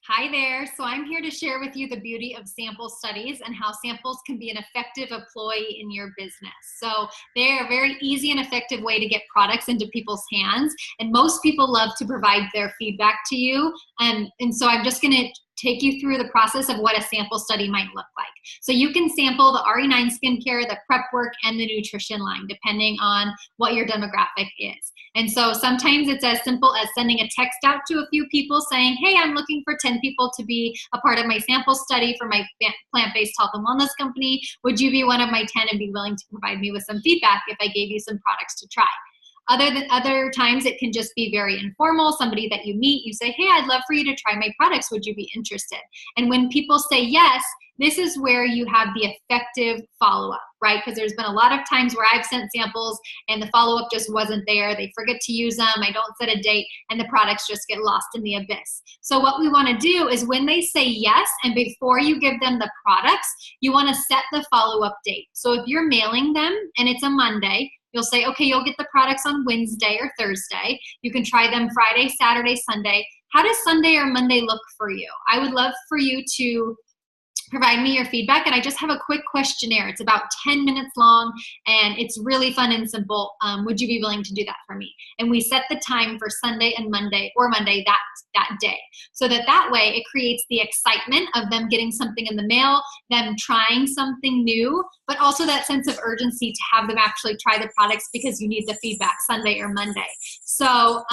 Hi there. So I'm here to share with you the beauty of sample studies and how samples can be an effective employee in your business. So they're a very easy and effective way to get products into people's hands. And most people love to provide their feedback to you. And so I'm just going to take you through the process of what a sample study might look like. So you can sample the RE9 skincare, the prep work, and the nutrition line, depending on what your demographic is. And so sometimes it's as simple as sending a text out to a few people saying, hey, I'm looking for 10 people to be a part of my sample study for my plant-based health and wellness company. Would you be one of my 10 and be willing to provide me with some feedback if I gave you some products to try? Other times it can just be very informal, somebody that you meet, you say, hey, I'd love for you to try my products. Would you be interested? And when people say yes, this is where you have the effective follow-up, right? Because there's been a lot of times where I've sent samples and the follow-up just wasn't there. They forget to use them. I don't set a date and the products just get lost in the abyss. So what we want to do is when they say yes, and before you give them the products, you want to set the follow-up date. So if you're mailing them and it's a Monday, you'll say, okay, you'll get the products on Wednesday or Thursday. You can try them Friday, Saturday, Sunday. How does Sunday or Monday look for you? I would love for you to provide me your feedback, and I just have a quick questionnaire. It's about 10 minutes long, and it's really fun and simple. Would you be willing to do that for me? And we set the time for Sunday and Monday, or Monday that day, so that way it creates the excitement of them getting something in the mail, them trying something new, but also that sense of urgency to have them actually try the products because you need the feedback Sunday or Monday. So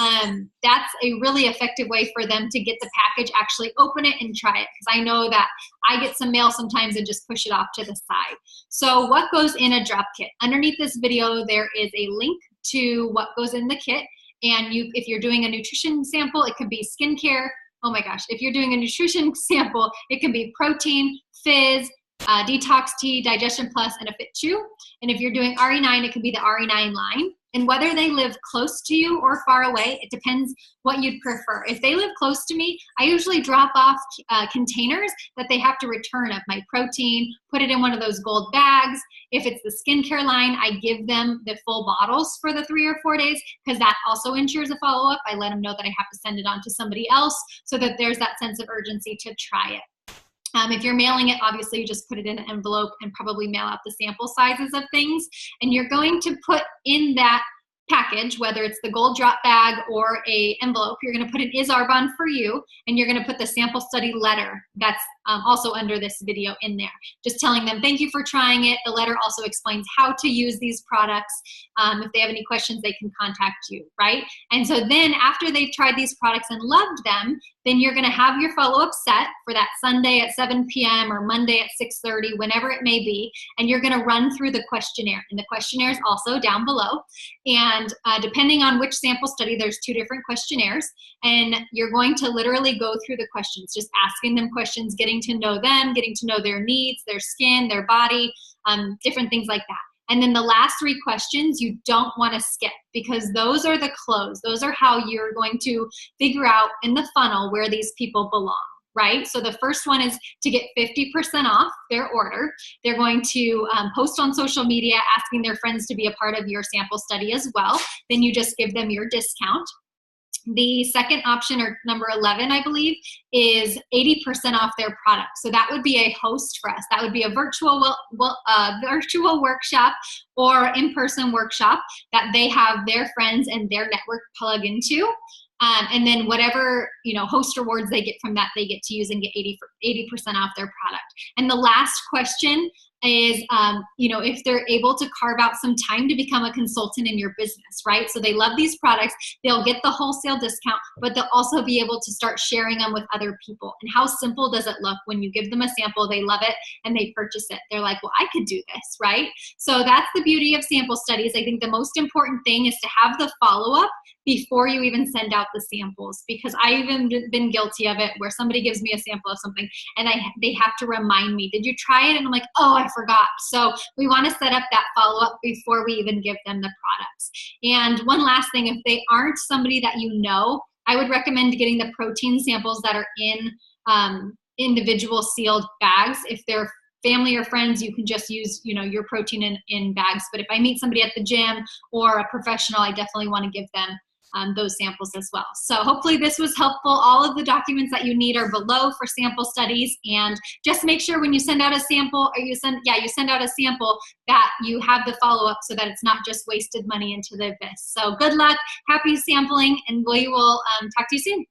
that's a really effective way for them to get the package, actually open it and try it, because I know that I get some mail sometimes and just push it off to the side. So what goes in a drop kit? Underneath this video, there is a link to what goes in the kit. And if you're doing a nutrition sample, it could be skincare. Oh my gosh, if you're doing a nutrition sample, it can be protein, fizz, detox tea, digestion plus, and a fit chew. And if you're doing RE9, it could be the RE9 line. And whether they live close to you or far away, it depends what you'd prefer. If they live close to me, I usually drop off containers that they have to return of my protein, put it in one of those gold bags. If it's the skincare line, I give them the full bottles for the 3 or 4 days, because that also ensures a follow-up. I let them know that I have to send it on to somebody else so that there's that sense of urgency to try it. If you're mailing it, obviously you just put it in an envelope and probably mail out the sample sizes of things. And you're going to put in that package, whether it's the gold drop bag or a envelope, you're going to put an Is Arbonne for you, and you're going to put the sample study letter that's also under this video in there, just telling them thank you for trying it. The letter also explains how to use these products. If they have any questions, they can contact you, right? And so then after they've tried these products and loved them, then you're going to have your follow-up set for that Sunday at 7 p.m. or Monday at 6:30, whenever it may be, and you're going to run through the questionnaire. And the questionnaire is also down below. And depending on which sample study, there's 2 different questionnaires, and you're going to literally go through the questions, just asking them questions, getting to know them, getting to know their needs, their skin, their body, different things like that. And then the last 3 questions you don't want to skip, because those are the close. Those are how you're going to figure out in the funnel where these people belong, right? So the first one is to get 50% off their order. They're going to post on social media asking their friends to be a part of your sample study as well. Then you just give them your discount. The second option, or number 11, I believe, is 80% off their product. So that would be a host for us. That would be a virtual workshop or in-person workshop that they have their friends and their network plug into. And then whatever, host rewards they get from that, they get to use and get 80% off their product. And the last question is, if they're able to carve out some time to become a consultant in your business, right? So they love these products, they'll get the wholesale discount, but they'll also be able to start sharing them with other people. And how simple does it look when you give them a sample, they love it, and they purchase it? They're like, well, I could do this, right? So that's the beauty of sample studies. I think the most important thing is to have the follow-up before you even send out the samples, because I've even been guilty of it where somebody gives me a sample of something and they have to remind me, did you try it? And I'm like, oh, I forgot. So we want to set up that follow-up before we even give them the products. And one last thing, if they aren't somebody that you know, I would recommend getting the protein samples that are in individual sealed bags. If they're family or friends, you can just use your protein in bags. But if I meet somebody at the gym or a professional, I definitely want to give them those samples as well. So hopefully this was helpful. All of the documents that you need are below for sample studies, and just make sure when you send out a sample, or you send out a sample, that you have the follow-up so that it's not just wasted money into the abyss. So good luck, happy sampling, and we will talk to you soon.